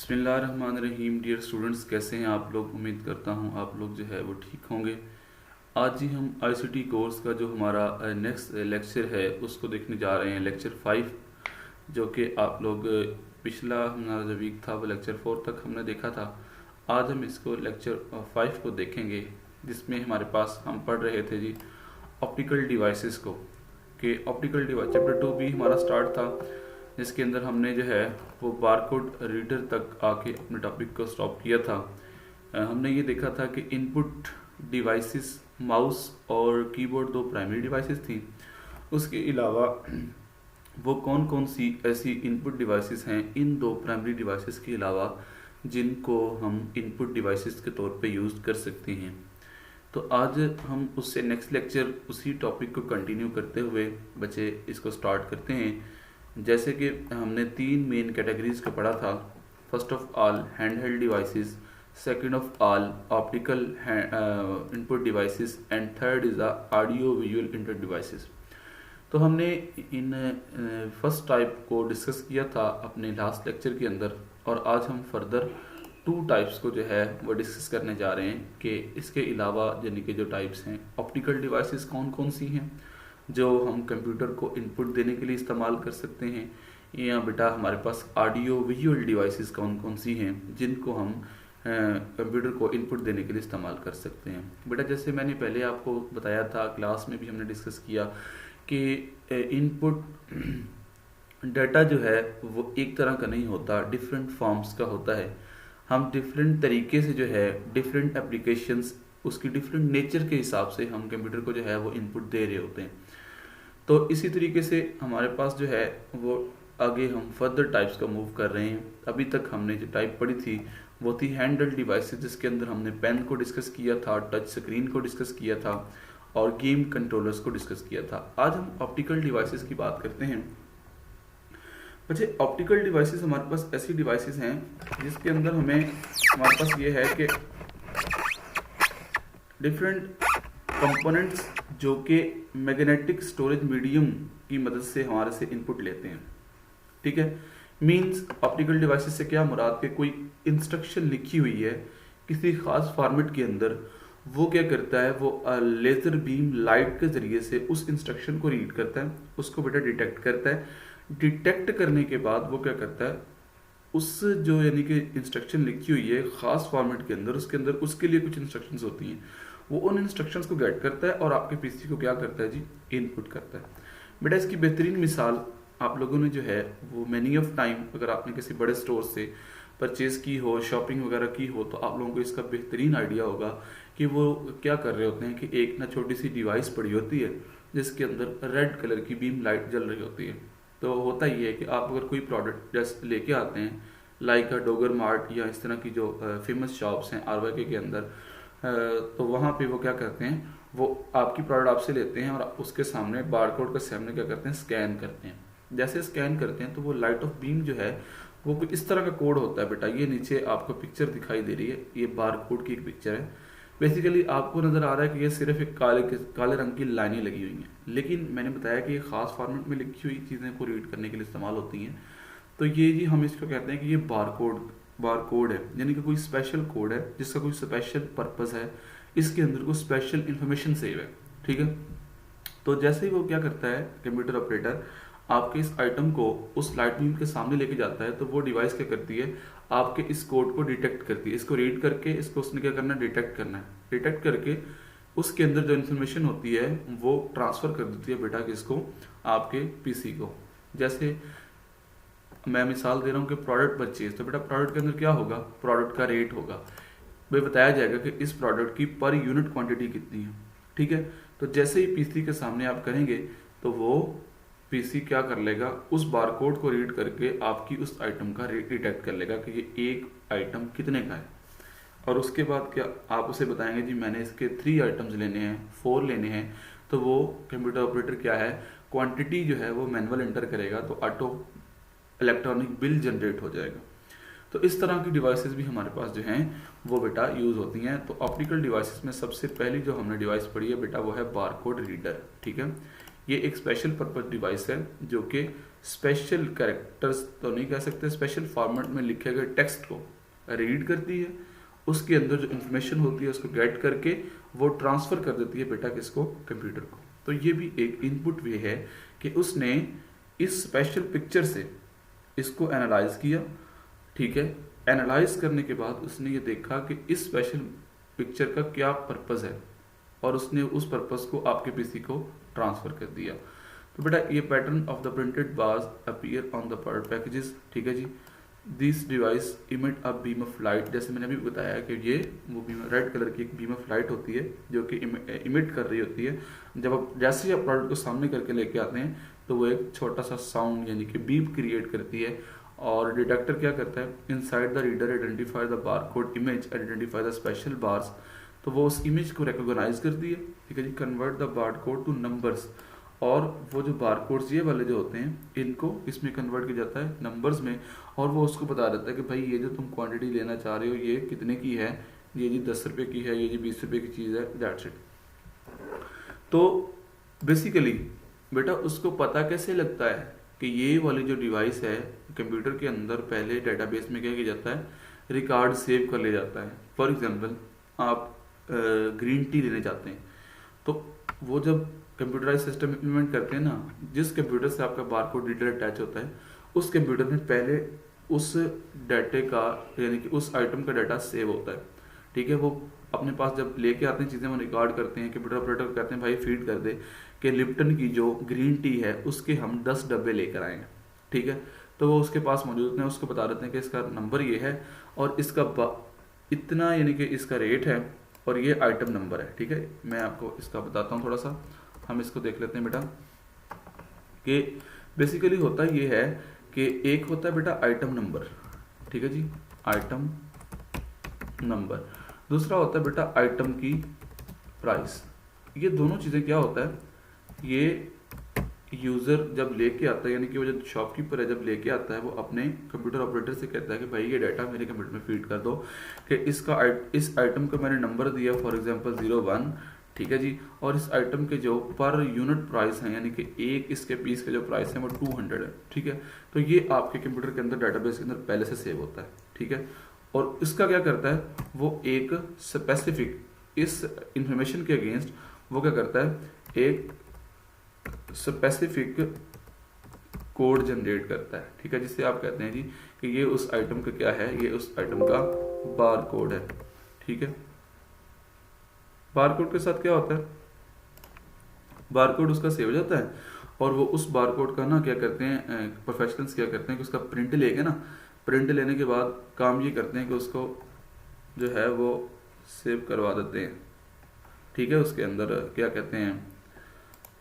बिस्मिल्लाहिर्रहमानिर्रहीम। Dear students, कैसे हैं आप लोग? उम्मीद करता हूं आप लोग जो है वो ठीक होंगे। आज ही हम आईसीटी कोर्स का जो हमारा नेक्स्ट लेक्चर है उसको देखने जा रहे हैं, लेक्चर 5, जो कि आप लोग पिछला हमारा जो वीक था वो लेक्चर 4 तक हमने देखा था। आज हम इसको लेक्चर 5 को देखेंगे, जिसमें हमारे पास हम पढ़ रहे थे जी ऑप्टिकल डिवाइसेस को, कि ऑप्टिकल डिवाइस चैप्टर 2 भी हमारा स्टार्ट था, जिसके अंदर हमने जो है वो बारकोड रीडर तक आके अपने टॉपिक को स्टॉप किया था। हमने ये देखा था कि इनपुट डिवाइसेस माउस और कीबोर्ड दो प्राइमरी डिवाइसेस थी। उसके अलावा वो कौन कौन सी ऐसी इनपुट डिवाइसेस हैं इन दो प्राइमरी डिवाइसेस के अलावा जिनको हम इनपुट डिवाइसेस के तौर पे यूज़ कर सकते हैं। तो आज हम उससे नेक्स्ट लेक्चर उसी टॉपिक को कंटिन्यू करते हुए बच्चे इसको स्टार्ट करते हैं। जैसे कि हमने 3 मेन कैटेगरीज का पढ़ा था। First of all hand held devices, second of all optical input devices and third is the audio visual input devices. तो हमने इन फर्स्ट टाइप को डिस्कस किया था अपने लास्ट लेक्चर के अंदर, और आज हम फर्दर 2 टाइप्स को जो है वो डिस्कस करने जा रहे हैं कि इसके अलावा यानी कि जो टाइप्स हैं ऑप्टिकल डिवाइसेस कौन कौन सी हैं जो हम कंप्यूटर को इनपुट देने के लिए इस्तेमाल कर सकते हैं, या बेटा हमारे पास ऑडियो विजुअल डिवाइसेस कौन कौन सी हैं जिनको हम कंप्यूटर को इनपुट देने के लिए इस्तेमाल कर सकते हैं। बेटा जैसे मैंने पहले आपको बताया था, क्लास में भी हमने डिस्कस किया कि इनपुट डाटा जो है वो एक तरह का नहीं होता, डिफरेंट फॉर्म्स का होता है। हम डिफरेंट तरीके से जो है डिफरेंट एप्लीकेशंस, उसकी डिफरेंट नेचर के हिसाब से हम कंप्यूटर को जो है वो इनपुट दे रहे होते हैं। तो इसी तरीके से हमारे पास जो है वो आगे हम फर्दर टाइप्स का मूव कर रहे हैं। अभी तक हमने जो टाइप पढ़ी थी वो थी हैंडल्ड डिवाइसेस, जिसके अंदर हमने पेन को डिस्कस किया था, टच स्क्रीन को डिस्कस किया था और गेम कंट्रोलर्स को डिस्कस किया था। आज हम ऑप्टिकल डिवाइसेस की बात करते हैं। बच्चे ऑप्टिकल डिवाइसेस हमारे पास ऐसी डिवाइसेस हैं जिसके अंदर हमारे पास ये है कि डिफरेंट कंपोनेंट्स जो कि मैग्नेटिक स्टोरेज मीडियम की मदद से हमारे से इनपुट लेते हैं। ठीक है, मींस ऑप्टिकल डिवाइसेस से क्या मुराद कि कोई इंस्ट्रक्शन लिखी हुई है किसी खास फॉर्मेट के अंदर, वो क्या करता है, वो लेजर बीम लाइट के जरिए से उस इंस्ट्रक्शन को रीड करता है, उसको बेटा डिटेक्ट करता है। डिटेक्ट करने के बाद वो क्या करता है, उस जो यानी कि इंस्ट्रक्शन लिखी हुई है खास फॉर्मेट के अंदर, उसके अंदर उसके लिए कुछ इंस्ट्रक्शंस होती हैं, वो उन इंस्ट्रक्शंस को गेट करता है और आपके पीसी को क्या करता है जी, इनपुट करता है। बेटा इसकी बेहतरीन मिसाल आप लोगों ने जो है वो मैनी ऑफ टाइम, अगर आपने किसी बड़े स्टोर से परचेज की हो, शॉपिंग वगैरह की हो, तो आप लोगों को इसका बेहतरीन आइडिया होगा कि वो क्या कर रहे होते हैं कि एक ना छोटी सी डिवाइस पड़ी होती है जिसके अंदर रेड कलर की बीम लाइट जल रही होती है। तो होता ही है कि आप अगर कोई प्रोडक्ट जस्ट लेके आते हैं, लाइक डोगर मार्ट या इस तरह की जो फेमस शॉप्स हैं आरवाके के अंदर, तो वहाँ पे वो क्या करते हैं, वो आपकी प्रोडक्ट आपसे लेते हैं और उसके सामने बारकोड के सामने क्या करते हैं, स्कैन करते हैं। जैसे स्कैन करते हैं तो वो लाइट ऑफ बीम जो है वो कुछ इस तरह का कोड होता है। बेटा ये नीचे आपको पिक्चर दिखाई दे रही है, ये बारकोड की एक पिक्चर है। बेसिकली आपको नज़र आ रहा है कि ये सिर्फ एक काले रंग की लाइनें लगी हुई हैं, लेकिन मैंने बताया कि ये खास फॉर्मेट में लिखी हुई चीज़ें को रीड करने के लिए इस्तेमाल होती हैं। तो ये जी हम इसको कहते हैं कि ये बारकोड है, यानी कि कोई स्पेशल कोड है जिसका कोई स्पेशल पर्पस है, इसके अंदर कोई स्पेशल इंफॉर्मेशन सेव है। ठीक है, तो जैसे ही वो क्या करता है कंप्यूटर ऑपरेटर, आपके इस आइटम को उस लाइट बीम के सामने लेके जाता है, तो वो डिवाइस क्या करती है, आपके इस कोड को डिटेक्ट करती है, इसको रीड करके इसको उसने क्या करना है, डिटेक्ट करना है। डिटेक्ट करके उसके अंदर जो इन्फॉर्मेशन होती है वो ट्रांसफर कर देती है बेटा किसको, आपके पीसी को। जैसे मैं मिसाल दे रहा हूँ कि प्रोडक्ट परचेज, तो बेटा प्रोडक्ट के अंदर क्या होगा, प्रोडक्ट का रेट होगा, भाई बताया जाएगा कि इस प्रोडक्ट की पर यूनिट क्वांटिटी कितनी है। ठीक है, तो जैसे ही पीसी के सामने आप करेंगे तो वो पीसी क्या कर लेगा, उस बारकोड को रीड करके आपकी उस आइटम का रेट डिटेक्ट कर लेगा कि ये एक आइटम कितने का है, और उसके बाद क्या आप उसे बताएंगे जी मैंने इसके 3 आइटम्स लेने हैं, 4 लेने हैं, तो वो कंप्यूटर ऑपरेटर क्या है, क्वांटिटी जो है वो मैनुअल एंटर करेगा, तो ऑटो इलेक्ट्रॉनिक बिल जनरेट हो जाएगा। तो इस तरह की डिवाइसेस भी हमारे पास जो हैं वो बेटा यूज़ होती हैं। तो ऑप्टिकल डिवाइसेस में सबसे पहली जो हमने डिवाइस पढ़ी है बेटा वो है बारकोड रीडर। ठीक है, ये एक स्पेशल पर्पज डिवाइस है जो कि स्पेशल कैरेक्टर्स तो नहीं कह सकते, स्पेशल फॉर्मेट में लिखे गए टेक्स्ट को रीड करती है, उसके अंदर जो इन्फॉर्मेशन होती है उसको गेट करके वो ट्रांसफर कर देती है बेटा किसको, कंप्यूटर को। तो ये भी एक इनपुट वे है कि उसने इस स्पेशल पिक्चर से इसको एनालाइज किया, ठीक है। एनालाइज करने के बाद उसने ये देखा कि इस स्पेशल पिक्चर का क्या पर्पस है और उसने उस पर्पस को आपके पीसी को ट्रांसफर कर दिया। तो बेटा ये pattern of the printed bars appear on the part packages, ठीक है जी। This device emit a beam of light, जैसे मैंने अभी बताया कि ये वो बीम रेड कलर की एक बीम ऑफ लाइट होती है जो कि इमिट कर रही होती है। जब आप जैसे ही आप प्रोडक्ट को सामने करके लेके आते हैं तो वो एक छोटा सा साउंड यानी कि बीप क्रिएट करती है और डिटेक्टर क्या करता है, inside the reader identify the barcode image identify the special bars, तो वो उस इमेज को रिकॉग्नाइज करती है, ठीक है जी। Convert the barcode to numbers, और वो जो बारकोड्स ये वाले जो होते हैं इनको इसमें कन्वर्ट किया जाता है नंबर्स में, और वो उसको बता देता है कि भाई ये जो तुम क्वांटिटी लेना चाह रहे हो ये कितने की है, ये जी 10 रुपये की है, ये जी 20 रुपये की चीज़ है, दैट्स इट। तो बेसिकली बेटा उसको पता कैसे लगता है कि ये वाली जो डिवाइस है कंप्यूटर के अंदर पहले डेटाबेस में क्या किया जाता है, रिकॉर्ड सेव कर लिया जाता है। फॉर एग्जांपल आप ग्रीन टी लेने जाते हैं तो वो जब कंप्यूटराइज सिस्टम इम्प्लीमेंट करते हैं ना, जिस कंप्यूटर से आपका बारकोड रीडर अटैच होता है उस कंप्यूटर में पहले उस डाटे का यानी कि उस आइटम का डाटा सेव होता है, ठीक है। वो अपने पास जब लेके आते हैं चीज़ें वो रिकॉर्ड करते हैं, कंप्यूटर ऑपरेटर कहते हैं भाई फीड कर दे कि लिप्टन की जो ग्रीन टी है उसके हम 10 डब्बे लेकर आए हैं, ठीक है। तो वो उसके पास मौजूद होते हैं, उसको बता देते हैं कि इसका नंबर ये है और इसका इतना यानी कि इसका रेट है और ये आइटम नंबर है, ठीक है। मैं आपको इसका बताता हूँ थोड़ा सा, हम इसको देख लेते हैं बेटा कि बेसिकली होता ये है कि एक होता है बेटा आइटम नंबर, ठीक है जी, आइटम नंबर, दूसरा होता है बेटा आइटम की प्राइस। ये दोनों चीज़ें क्या होता है, ये यूज़र जब लेके आता है यानी कि वो जो शॉपकीपर है जब लेके आता है वो अपने कंप्यूटर ऑपरेटर से कहता है कि भाई ये डाटा मेरे कंप्यूटर में फीड कर दो कि इस आइटम का मैंने नंबर दिया फॉर एग्जांपल 01, ठीक है जी, और इस आइटम के जो पर यूनिट प्राइस है यानी कि एक इसके पीस के जो प्राइस है वो 200 है, ठीक है। तो ये आपके कंप्यूटर के अंदर डाटाबेस के अंदर पहले से सेव होता है, ठीक है। और इसका क्या करता है, वो एक स्पेसिफिक इस इंफॉर्मेशन के अगेंस्ट वो क्या करता है, एक स्पेसिफिक कोड जनरेट करता है, ठीक है, जिससे आप कहते हैं जी कि ये उस आइटम का क्या है, ये उस आइटम का बार कोड है, ठीक है। बारकोड के साथ क्या होता है, बारकोड उसका सेव हो जाता है और वो उस बारकोड का ना क्या करते हैं, प्रोफेशनल्स क्या करते हैं कि उसका प्रिंट लेके ना, प्रिंट लेने के बाद काम ये करते हैं कि उसको जो है वो सेव करवा देते हैं, ठीक है। उसके अंदर क्या कहते हैं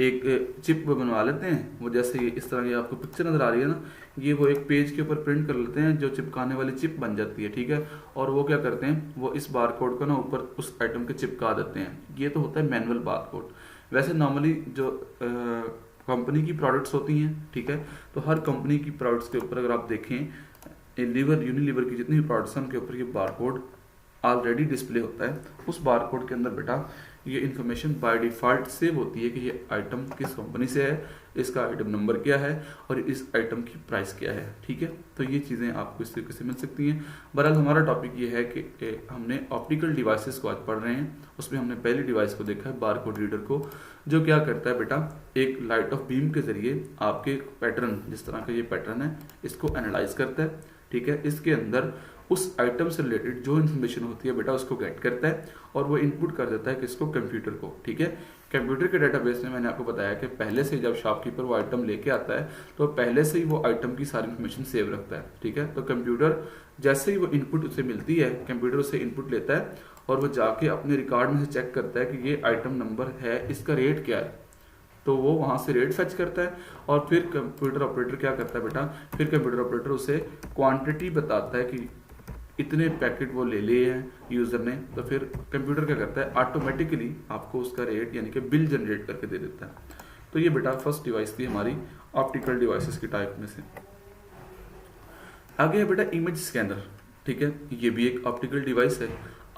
एक चिप बनवा लेते हैं, वो जैसे इस तरह की आपको पिक्चर नजर आ रही है ना, ये वो एक पेज के ऊपर प्रिंट कर लेते हैं जो चिपकाने वाली चिप बन जाती है, ठीक है। और वो क्या करते हैं, वो इस बारकोड को ना ऊपर उस आइटम के चिपका देते हैं। ये तो होता है मैनुअल बारकोड। वैसे नॉर्मली जो कंपनी की प्रोडक्ट्स होती हैं, ठीक है, तो हर कंपनी की प्रोडक्ट्स के ऊपर अगर आप देखें लीवर यूनिलीवर की जितनी भी प्रोडक्ट्स हैं उनके ऊपर ये बारकोड ऑलरेडी डिस्प्ले होता है। उस बारकोड के अंदर बेटा ये इन्फॉर्मेशन बाय डिफॉल्ट सेव होती है कि ये आइटम किस कंपनी से है, इसका आइटम नंबर क्या है और इस आइटम की प्राइस क्या है, ठीक है। तो ये चीज़ें आपको इस तरीके से मिल सकती हैं। बहरहाल हमारा टॉपिक ये है कि हमने ऑप्टिकल डिवाइसेस को आज पढ़ रहे हैं, उसमें हमने पहली डिवाइस को देखा है बारकोड रीडर को, जो क्या करता है बेटा एक लाइट ऑफ बीम के जरिए आपके पैटर्न, जिस तरह का ये पैटर्न है, इसको एनालाइज करता है, ठीक है। इसके अंदर उस आइटम से रिलेटेड जो इन्फॉर्मेशन होती है बेटा उसको गेट करता है और वो इनपुट कर देता है किसको, कंप्यूटर को, ठीक है। कंप्यूटर के डेटाबेस में मैंने आपको बताया कि पहले से जब शॉपकीपर वो आइटम लेके आता है तो पहले से ही वो आइटम की सारी इन्फॉर्मेशन सेव रखता है, ठीक है। तो कंप्यूटर जैसे ही वो इनपुट उसे मिलती है, कंप्यूटर उसे इनपुट लेता है और वो जाके अपने रिकॉर्ड में से चेक करता है कि ये आइटम नंबर है, इसका रेट क्या है, तो वो वहां से रेट फेच करता है और फिर कंप्यूटर ऑपरेटर क्या करता है बेटा, फिर कंप्यूटर ऑपरेटर उसे क्वांटिटी बताता है कि इतने पैकेट वो ले लिए हैं यूजर ने, तो फिर कंप्यूटर क्या करता है ऑटोमेटिकली आपको उसका रेट यानी कि बिल जनरेट करके दे देता है। तो ये बेटा फर्स्ट डिवाइस थी हमारी ऑप्टिकल डिवाइसेस की टाइप में से। आगे है बेटा इमेज स्कैनर। ठीक है, ये भी एक ऑप्टिकल डिवाइस है।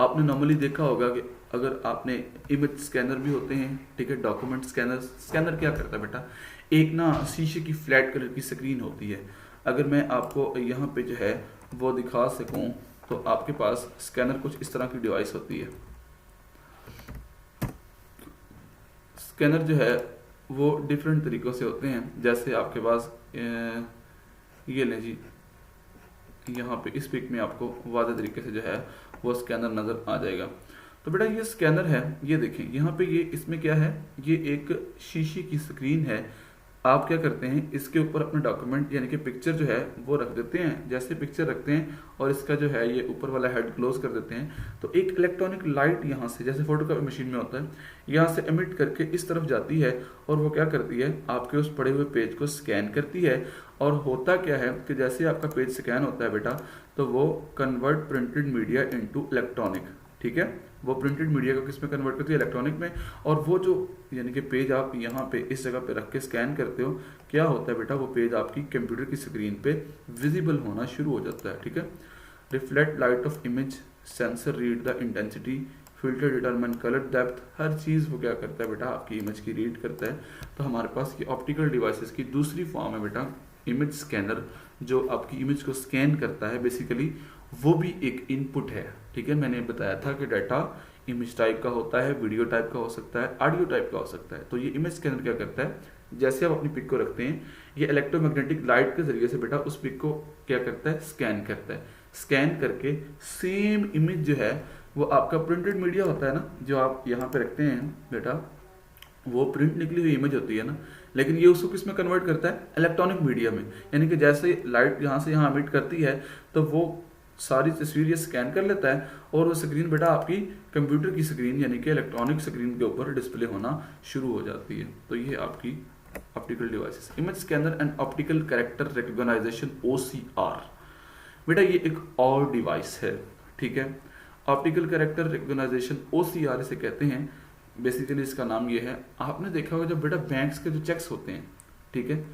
आपने नॉर्मली देखा होगा कि अगर आपने इमेज स्कैनर भी होते हैं, ठीक है, डॉक्यूमेंट स्कैनर। स्कैनर क्या करता है बेटा, एक ना शीशे की फ्लैट कलर की स्क्रीन होती है। अगर मैं आपको यहाँ पे जो है वो दिखा सकूँ तो आपके पास स्कैनर कुछ इस तरह की डिवाइस होती है। स्कैनर जो है वो डिफरेंट तरीक़ों से होते हैं। जैसे आपके पास ये लें जी, यहाँ पे इस पिक में आपको वाज़ेह तरीके से जो है वो स्कैनर नज़र आ जाएगा। तो बेटा ये स्कैनर है, ये देखें यहाँ पे, ये इसमें क्या है, ये एक शीशे की स्क्रीन है। आप क्या करते हैं, इसके ऊपर अपना डॉक्यूमेंट यानी कि पिक्चर जो है वो रख देते हैं। जैसे पिक्चर रखते हैं और इसका जो है ये ऊपर वाला हेड क्लोज कर देते हैं, तो एक इलेक्ट्रॉनिक लाइट यहाँ से, जैसे फोटोकॉपी मशीन में होता है, यहाँ से एमिट करके इस तरफ जाती है और वो क्या करती है, आपके उस पड़े हुए पेज को स्कैन करती है। और होता क्या है कि जैसे आपका पेज स्कैन होता है बेटा, तो वो convert printed media into electronic, ठीक है, वो प्रिंटेड मीडिया को किस में कन्वर्ट करती है, इलेक्ट्रॉनिक में। और वो जो यानी कि पेज आप यहाँ पे इस जगह पे रख के स्कैन करते हो, क्या होता है बेटा, वो पेज आपकी कंप्यूटर की स्क्रीन पे विजिबल होना शुरू हो जाता है, ठीक है। Reflect light of image, sensor read the intensity, filter determine colour depth, हर चीज़ वो क्या करता है बेटा, आपकी इमेज की रीड करता है। तो हमारे पास ये ऑप्टिकल डिवाइसेस की दूसरी फॉर्म है बेटा, इमेज स्कैनर, जो आपकी इमेज को स्कैन करता है। बेसिकली वो भी एक इनपुट है, ठीक है। मैंने बताया था कि डाटा इमेज टाइप का होता है, वीडियो टाइप का हो सकता है, ऑडियो टाइप का हो सकता है। तो ये इमेज स्कैनर क्या करता है, जैसे आप अपनी पिक को रखते हैं, ये इलेक्ट्रोमैग्नेटिक लाइट के जरिए से बेटा उस पिक को क्या करता है, स्कैन करता है। स्कैन करके सेम इमेज जो है वो आपका प्रिंटेड मीडिया होता है ना, जो आप यहाँ पे रखते हैं बेटा, वो प्रिंट निकली हुई इमेज होती है ना, लेकिन ये उसको किस में कन्वर्ट करता है, इलेक्ट्रॉनिक मीडिया में। यानी कि जैसे लाइट यहाँ से यहाँ एमिट करती है तो वो सारी तस्वीर ये स्कैन कर लेता है और वो स्क्रीन बेटा आपकी कंप्यूटर की स्क्रीन यानी कि इलेक्ट्रॉनिक स्क्रीन के ऊपर डिस्प्ले होना शुरू हो जाती है। तो ये आपकी optical devices, image scanner and optical character recognization OCR। बेटा ये एक और डिवाइस है, ठीक है। ऑप्टिकल कैरेक्टर रिकॉग्नाइजेशन OCR इसे कहते हैं। बेसिकली इसका नाम ये है, आपने देखा होगा जब बेटा बैंक्स के जो चेक्स होते हैं, ठीक है,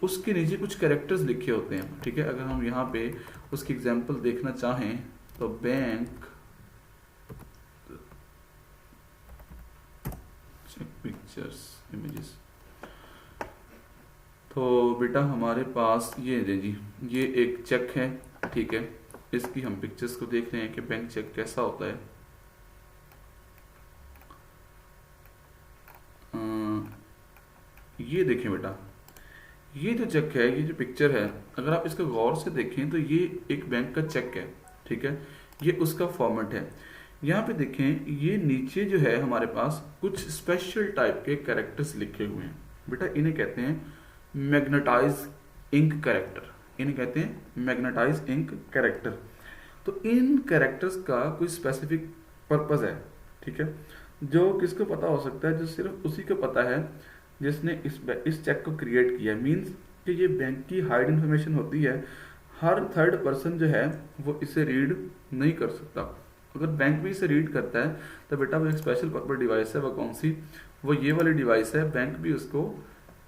उसके नीचे कुछ कैरेक्टर्स लिखे होते हैं, ठीक है। अगर हम यहाँ पे उसकी एग्जांपल देखना चाहें तो बैंक पिक्चर्स इमेजेस, तो बेटा हमारे पास ये है जी, ये एक चेक है, ठीक है। इसकी हम पिक्चर्स को देख रहे हैं कि बैंक चेक कैसा होता है। ये देखें बेटा, ये जो चेक है, ये जो पिक्चर है, अगर आप इसको गौर से देखें तो ये एक बैंक का चेक है, ठीक है। ये उसका फॉर्मेट है। यहाँ पे देखें, ये नीचे जो है हमारे पास कुछ स्पेशल टाइप के कैरेक्टर्स लिखे हुए हैं बेटा, इन्हें कहते हैं मैग्नेटाइज इंक कैरेक्टर, इन्हें कहते हैं मैग्नेटाइज इंक कैरेक्टर। तो इन कैरेक्टर्स का कोई स्पेसिफिक पर्पज है, ठीक है, जो किसको पता हो सकता है, जो सिर्फ उसी को पता है जिसने इस चेक को क्रिएट किया। मींस कि ये बैंक की हाइड इन्फॉर्मेशन होती है, हर थर्ड पर्सन जो है वो इसे रीड नहीं कर सकता। अगर बैंक भी इसे रीड करता है तो बेटा वो एक स्पेशल पर्पस डिवाइस है। वो कौन सी, वो ये वाली डिवाइस है। बैंक भी उसको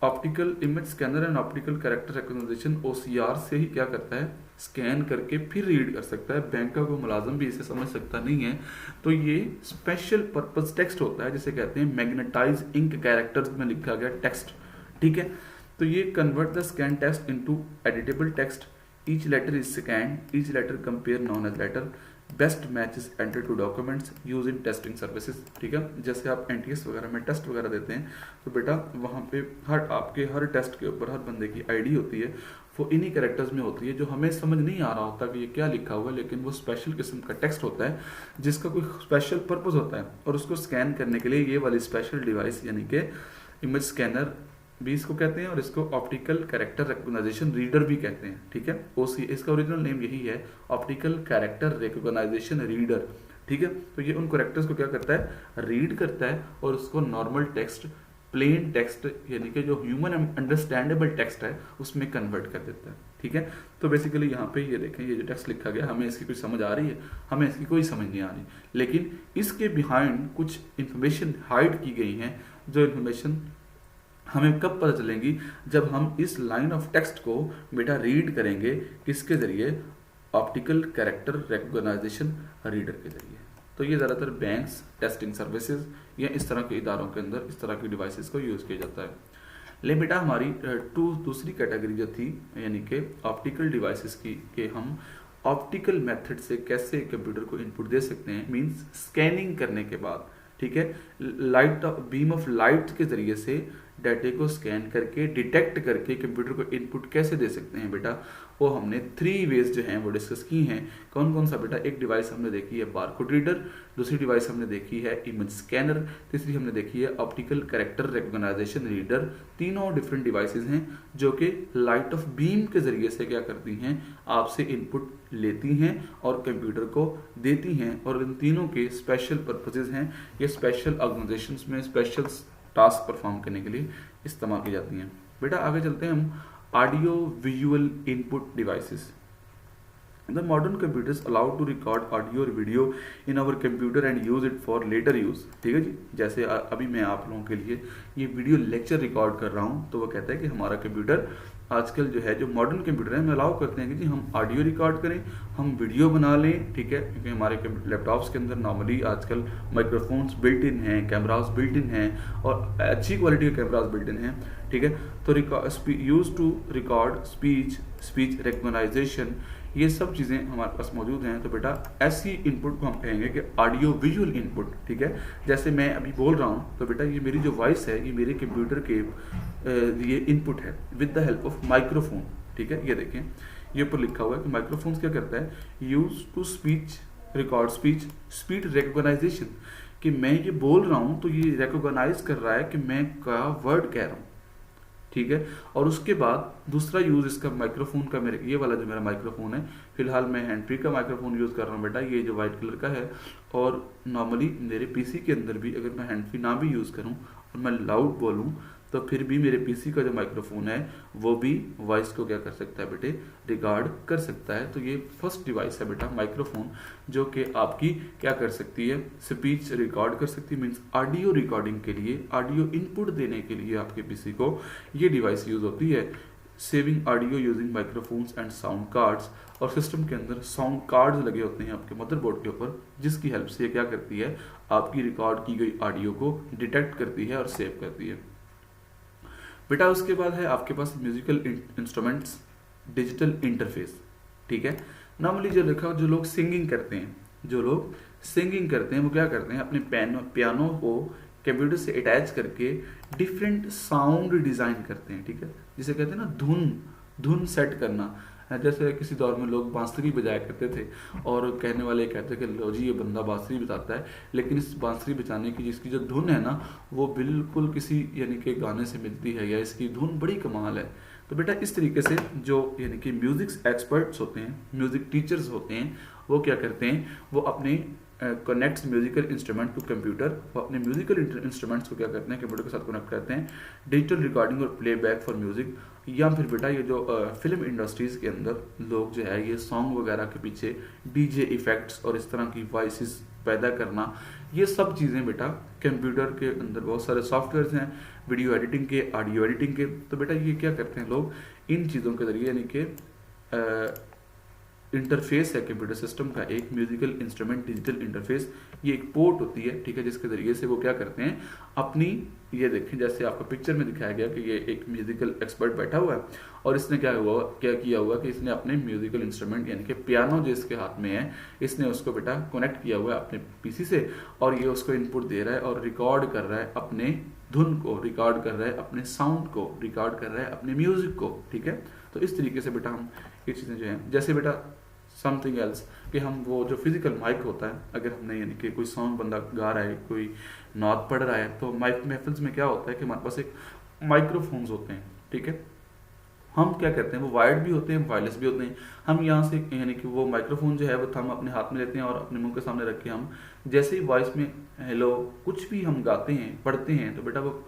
optical image scanner and optical character recognition OCR से ही क्या करता है, स्कैन करके फिर रीड कर सकता है। बैंक का कोई मुलाजिम भी इसे समझ सकता नहीं है। तो ये स्पेशल पर्पस टेक्स्ट होता है जिसे कहते हैं मैग्नेटाइज इंक कैरेक्टर्स में लिखा गया टेक्स्ट, ठीक है। तो ये convert the scan text into editable text, each letter is scan, each letter compare known as letter, best matches enter to documents use in testing services, ठीक है। जैसे आप NTS वगैरह में टेस्ट वगैरह देते हैं तो बेटा वहाँ पे हर टेस्ट के ऊपर हर बंदे की ID होती है, वो इन्हीं कैरेक्टर्स में होती है, जो हमें समझ नहीं आ रहा होता कि ये क्या लिखा हुआ है, लेकिन वो स्पेशल किस्म का टेक्स्ट होता है जिसका कोई स्पेशल पर्पस होता है। और उसको स्कैन करने के लिए ये वाली स्पेशल डिवाइस यानी कि इमेज स्कैनर भी इसको कहते हैं और इसको ऑप्टिकल कैरेक्टर रिकॉग्नाइजेशन रीडर भी कहते हैं, ठीक है। इसका ओरिजिनल नेम यही है, ऑप्टिकल कैरेक्टर रिकॉग्नाइजेशन रीडर, ठीक है। तो ये उन कैरेक्टर्स को क्या करता है, रीड करता है और उसको नॉर्मल टेक्स्ट, प्लेन टेक्स्ट यानी कि जो ह्यूमन अंडरस्टैंडेबल टेक्स्ट है उसमें कन्वर्ट कर देता है, ठीक है। तो बेसिकली यहाँ पे ये देखें, ये जो टेक्स्ट लिखा गया, हमें इसकी कुछ समझ आ रही है, हमें इसकी कोई समझ नहीं आ रही, लेकिन इसके बिहाइंड कुछ इंफॉर्मेशन हाइड की गई है, जो इन्फॉर्मेशन हमें कब पता चलेंगी, जब हम इस लाइन ऑफ टेक्स्ट को बेटा रीड करेंगे, किसके जरिए, ऑप्टिकल कैरेक्टर रिकॉग्नाइजेशन रीडर के जरिए। तो ये ज़्यादातर बैंक्स, टेस्टिंग सर्विसेज या इस तरह के इदारों के अंदर इस तरह की डिवाइसेस को यूज़ किया जाता है। ले बेटा हमारी दूसरी कैटेगरी जो थी यानी कि ऑप्टिकल डिवाइसेस की, कि हम ऑप्टिकल मेथड से कैसे कंप्यूटर को इनपुट दे सकते हैं, मींस स्कैनिंग करने के बाद, ठीक है, लाइट बीम ऑफ लाइट के जरिए से डाटे को स्कैन करके डिटेक्ट करके कंप्यूटर को इनपुट कैसे दे सकते हैं बेटा, वो हमने 3 वेज जो हैं वो डिस्कस की हैं। कौन कौन सा बेटा? एक डिवाइस हमने देखी है बारकोड रीडर, दूसरी डिवाइस हमने देखी है इमेज स्कैनर, तीसरी हमने देखी है ऑप्टिकल कैरेक्टर रिकॉग्नाइजेशन रीडर। तीनों डिफरेंट डिवाइसेस हैं जो कि लाइट ऑफ बीम के जरिए से क्या करती हैं, आपसे इनपुट लेती हैं और कंप्यूटर को देती हैं, और इन तीनों के स्पेशल पर्पसेस हैं। ये स्पेशल ऑर्गेनाइजेशंस में स्पेशल टास्क परफॉर्म करने के लिए इस्तेमाल की जाती हैं। बेटा आगे चलते हैं हम, audio visual input devices. The modern computers allow to record audio और video in our computer and use it for later use। ठीक है जी, जैसे अभी मैं आप लोगों के लिए ये वीडियो लेक्चर रिकॉर्ड कर रहा हूँ, तो वो कहता है कि हमारा कंप्यूटर आजकल जो है, जो मॉडर्न कंप्यूटर है, हमें अलाउ करते हैं कि जी हम ऑडियो रिकॉर्ड करें, हम वीडियो बना लें, ठीक है, क्योंकि हमारे लैपटॉप्स के अंदर नॉर्मली आजकल माइक्रोफोन्स बिल्ट इन हैं, कैमरास बिल्ट इन हैं और अच्छी क्वालिटी के कैमरास बिल्ट इन हैं, ठीक है। तो use to record speech recognization, ये सब चीज़ें हमारे पास मौजूद हैं। तो बेटा ऐसी इनपुट को हम कहेंगे कि ऑडियो विजुअल इनपुट, ठीक है। जैसे मैं अभी बोल रहा हूँ तो बेटा ये मेरी जो वॉइस है ये मेरे कंप्यूटर के लिए इनपुट है with the help of microphone, ठीक है। ये देखें, ये ऊपर लिखा हुआ है कि माइक्रोफोन्स क्या करता है, use to speech record speed recognization, कि मैं ये बोल रहा हूँ तो ये रिकॉग्नाइज कर रहा है कि मैं क्या वर्ड कह रहा हूँ, ठीक है। और उसके बाद दूसरा यूज इसका माइक्रोफोन का, मेरे ये वाला जो मेरा माइक्रोफोन है, फिलहाल मैं हैंड फ्री का माइक्रोफोन यूज कर रहा हूँ बेटा, ये जो व्हाइट कलर का है। और नॉर्मली मेरे पीसी के अंदर भी अगर मैं हैंड फ्री ना भी यूज करूँ और मैं लाउड बोलूँ तो फिर भी मेरे पीसी का जो माइक्रोफोन है वो भी वॉइस को क्या कर सकता है बेटे, रिकॉर्ड कर सकता है। तो ये फर्स्ट डिवाइस है बेटा माइक्रोफोन, जो कि आपकी क्या कर सकती है, स्पीच रिकॉर्ड कर सकती है, मीन्स ऑडियो रिकॉर्डिंग के लिए, ऑडियो इनपुट देने के लिए आपके पीसी को ये डिवाइस यूज होती है। Saving audio using microphones and sound cards, और सिस्टम के अंदर साउंड कार्ड्स लगे होते हैं आपके मदरबोर्ड के ऊपर, जिसकी हेल्प से ये क्या करती है, आपकी रिकॉर्ड की गई ऑडियो को डिटेक्ट करती है और सेव करती है। बेटा उसके बाद है आपके पास म्यूजिकल इंस्ट्रूमेंट्स डिजिटल इंटरफेस, ठीक है। नॉर्मली जो लोग सिंगिंग करते हैं, वो क्या करते हैं, अपने पियानो को कंप्यूटर से अटैच करके डिफरेंट साउंड डिजाइन करते हैं, ठीक है, जिसे कहते हैं ना धुन सेट करना। जैसे किसी दौर में लोग बांसुरी बजाया करते थे और कहने वाले कहते थे कि लो जी ये बंदा बांसुरी बजाता है, लेकिन इस बांसुरी बजाने की जिसकी जो धुन है ना वो बिल्कुल किसी यानी कि गाने से मिलती है, या इसकी धुन बड़ी कमाल है। तो बेटा इस तरीके से जो यानी कि म्यूजिक एक्सपर्ट्स होते हैं, म्यूजिक टीचर्स होते हैं, वो क्या करते हैं, वो अपने connects musical instrument to computer, वो अपने म्यूजिकल इंस्ट्रूमेंट्स को क्या करते हैं, कंप्यूटर के साथ कनेक्ट करते हैं। डिजिटल रिकॉर्डिंग और प्लेबैक फॉर म्यूजिक, या फिर बेटा ये जो फिल्म इंडस्ट्रीज के अंदर लोग जो है ये सॉन्ग वगैरह के पीछे डीजे इफेक्ट्स और इस तरह की वॉइसेस पैदा करना, ये सब चीज़ें बेटा कंप्यूटर के अंदर बहुत सारे सॉफ्टवेयर्स हैं, वीडियो एडिटिंग के, ऑडियो एडिटिंग के। तो बेटा ये क्या करते हैं लोग, इन चीज़ों के जरिए यानी कि इंटरफेस है कंप्यूटर सिस्टम का एक म्यूजिकल इंस्ट्रूमेंट डिजिटल इंटरफेस, ये एक पोर्ट होती है, ठीक है, जिसके जरिए से वो क्या करते हैं अपनी, ये देखें जैसे आपको पिक्चर में दिखाया गया कि ये एक म्यूजिकल एक्सपर्ट बैठा हुआ है और इसने क्या किया हुआ कि इसने अपने म्यूजिकल इंस्ट्रूमेंट यानी कि पियानो जो इसके हाथ में है, इसने उसको बेटा कनेक्ट किया हुआ है अपने पीसी से, और ये उसको इनपुट दे रहा है और रिकॉर्ड कर रहा है अपने धुन को, रिकॉर्ड कर रहा है अपने साउंड को, रिकॉर्ड कर रहा है अपने म्यूजिक को, ठीक है। तो इस तरीके से बेटा हम ये चीज़ें जो हैं, जैसे बेटा समथिंग एल्स कि हम वो जो फिजिकल माइक होता है, अगर हमने यानी कि कोई सॉन्ग बंदा गा रहा है, कोई नॉट पढ़ रहा है, तो महफिल्स में क्या होता है कि हमारे पास एक माइक्रोफोन्स होते हैं, ठीक है। हम क्या करते हैं, वो वायर्ड भी होते हैं, वायरलेस भी होते हैं। हम यहाँ से यानी कि वो माइक्रोफोन जो है वो हम अपने हाथ में लेते हैं और अपने मुंह के सामने रख के हम जैसे ही वॉइस में हेलो कुछ भी हम गाते हैं, पढ़ते हैं, तो बेटा वो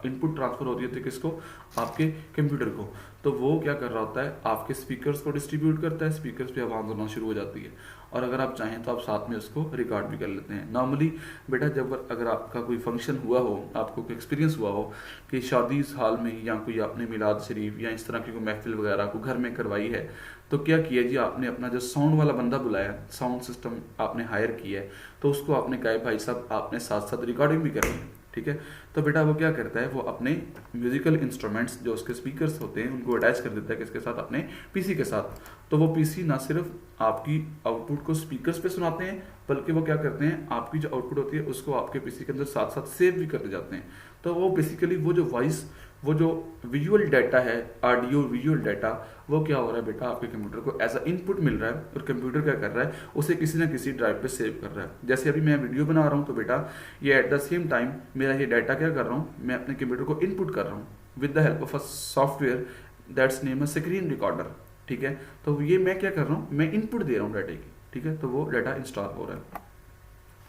इनपुट ट्रांसफर होती है किसको, आपके कंप्यूटर को। तो वो क्या कर रहा होता है, आपके स्पीकर्स को डिस्ट्रीब्यूट करता है, स्पीकर्स पे आवाज़ आना शुरू हो जाती है, और अगर आप चाहें तो आप साथ में उसको रिकॉर्ड भी कर लेते हैं। नॉर्मली बेटा जब अगर आपका कोई फंक्शन हुआ हो, आपको कोई एक्सपीरियंस हुआ हो कि शादी हाल में या कोई आपने मिलाद शरीफ या इस तरह की कोई महफिल वगैरह को घर में करवाई है, तो क्या किया जी, आपने अपना जो साउंड वाला बंदा बुलाया, साउंड सिस्टम आपने हायर किया है, तो उसको आपने कहा भाई साहब आपने साथ साथ रिकॉर्डिंग भी करनी है, ठीक है। तो बेटा वो क्या करता है, वो अपने म्यूजिकल इंस्ट्रूमेंट्स जो उसके स्पीकर्स होते हैं उनको अटैच कर देता है किसके साथ, अपने पीसी के साथ। तो वो पीसी ना सिर्फ आपकी आउटपुट को स्पीकर्स पे सुनाते हैं, बल्कि वो क्या करते हैं, आपकी जो आउटपुट होती है उसको आपके पीसी के अंदर साथ साथ सेव भी करते जाते हैं। तो वो बेसिकली वो जो वॉइस, वो जो विजुअल डाटा है, ऑडियो विजुअल डाटा, वो क्या हो रहा है बेटा, आपके कंप्यूटर को एज अ इनपुट मिल रहा है, और कंप्यूटर क्या कर रहा है, उसे किसी ना किसी ड्राइव पे सेव कर रहा है। जैसे अभी मैं वीडियो बना रहा हूँ, तो बेटा ये एट द सेम टाइम मेरा ये डाटा क्या कर रहा हूँ, मैं अपने कंप्यूटर को इनपुट कर रहा हूँ with the help of a software that's name a screen recorder, ठीक है। तो ये मैं क्या कर रहा हूँ, मैं इनपुट दे रहा हूँ डाटा की, ठीक है। तो वो डाटा इंस्टॉल हो रहा है।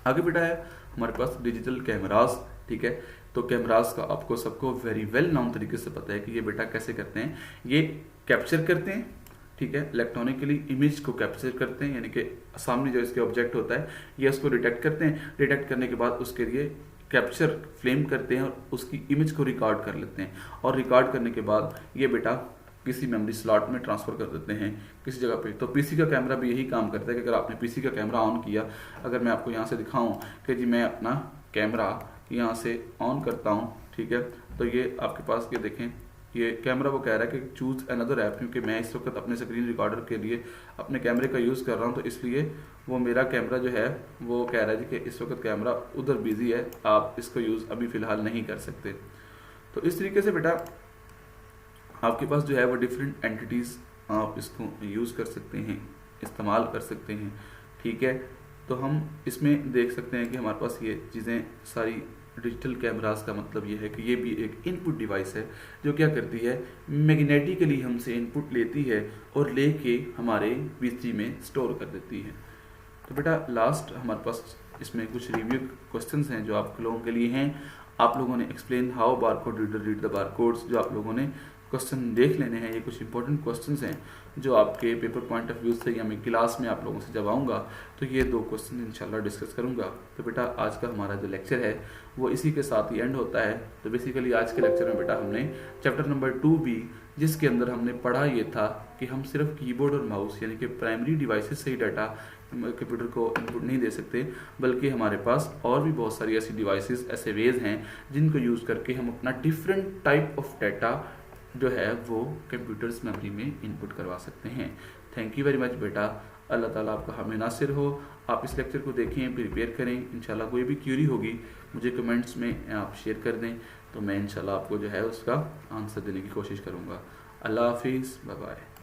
आगे बेटा है हमारे पास डिजिटल कैमरास, ठीक है। तो कैमरास का आपको सबको वेरी वेल नाउन तरीके से पता है कि ये बेटा कैसे करते हैं, ये कैप्चर करते हैं, ठीक है, इलेक्ट्रॉनिकली इमेज को कैप्चर करते हैं, यानी कि सामने जो इसके ऑब्जेक्ट होता है ये उसको डिटेक्ट करते हैं, डिटेक्ट करने के बाद उसके लिए कैप्चर फ्लेम करते हैं और उसकी इमेज को रिकॉर्ड कर लेते हैं, और रिकॉर्ड करने के बाद ये बेटा किसी मेमोरी स्लॉट में ट्रांसफर कर देते हैं किसी जगह पे। तो पीसी का कैमरा भी यही काम करता है कि अगर आपने पीसी का कैमरा ऑन किया, अगर मैं आपको यहाँ से दिखाऊं कि जी मैं अपना कैमरा यहाँ से ऑन करता हूँ, ठीक है, तो ये आपके पास ये देखें, ये कैमरा वो कह रहा है कि चूज अनदर ऐप, क्योंकि मैं इस वक्त अपने स्क्रीन रिकॉर्डर के लिए अपने कैमरे का यूज़ कर रहा हूँ, तो इसलिए वो मेरा कैमरा जो है वो कह रहा है जी कि इस वक्त कैमरा उधर बिजी है, आप इसको यूज़ अभी फ़िलहाल नहीं कर सकते। तो इस तरीके से बेटा आपके पास जो है वो डिफरेंट एंटिटीज़ आप इसको यूज़ कर सकते हैं, इस्तेमाल कर सकते हैं, ठीक है। तो हम इसमें देख सकते हैं कि हमारे पास ये चीज़ें सारी, डिजिटल कैमरास का मतलब ये है कि ये भी एक इनपुट डिवाइस है जो क्या करती है, मैग्नेटिकली हमसे इनपुट लेती है और लेके हमारे पीसी में स्टोर कर देती है। तो बेटा लास्ट हमारे पास इसमें कुछ रिव्यू क्वेश्चंस हैं जो आप लोगों के लिए हैं। आप लोगों ने explain how barcode reader read the barcodes, जो आप लोगों ने क्वेश्चन देख लेने हैं, ये कुछ इंपॉर्टेंट क्वेश्चंस हैं जो आपके पेपर पॉइंट ऑफ व्यू से या मैं क्लास में आप लोगों से जब आऊँगा तो ये 2 क्वेश्चन इंशाल्लाह डिस्कस करूँगा। तो बेटा आज का हमारा जो लेक्चर है वो इसी के साथ ही एंड होता है। तो बेसिकली आज के लेक्चर में बेटा हमने चैप्टर नंबर 2B, जिसके अंदर हमने पढ़ा ये था कि हम सिर्फ कीबोर्ड और माउस यानी कि प्राइमरी डिवाइसेस से ही डाटा कंप्यूटर को इनपुट नहीं दे सकते, बल्कि हमारे पास और भी बहुत सारी ऐसी डिवाइसेस, ऐसे वेज हैं जिनको यूज़ करके हम अपना डिफरेंट टाइप ऑफ डाटा जो है वो कंप्यूटर्स मेमोरी में इनपुट करवा सकते हैं। थैंक यू वेरी मच बेटा, अल्लाह ताला आपका हमें नासिर हो। आप इस लेक्चर को देखें, प्रिपेयर करें, इंशाल्लाह कोई भी क्यूरी होगी मुझे कमेंट्स में आप शेयर कर दें, तो मैं इंशाल्लाह आपको जो है उसका आंसर देने की कोशिश करूँगा। अल्लाह हाफिज़, बाय बाय।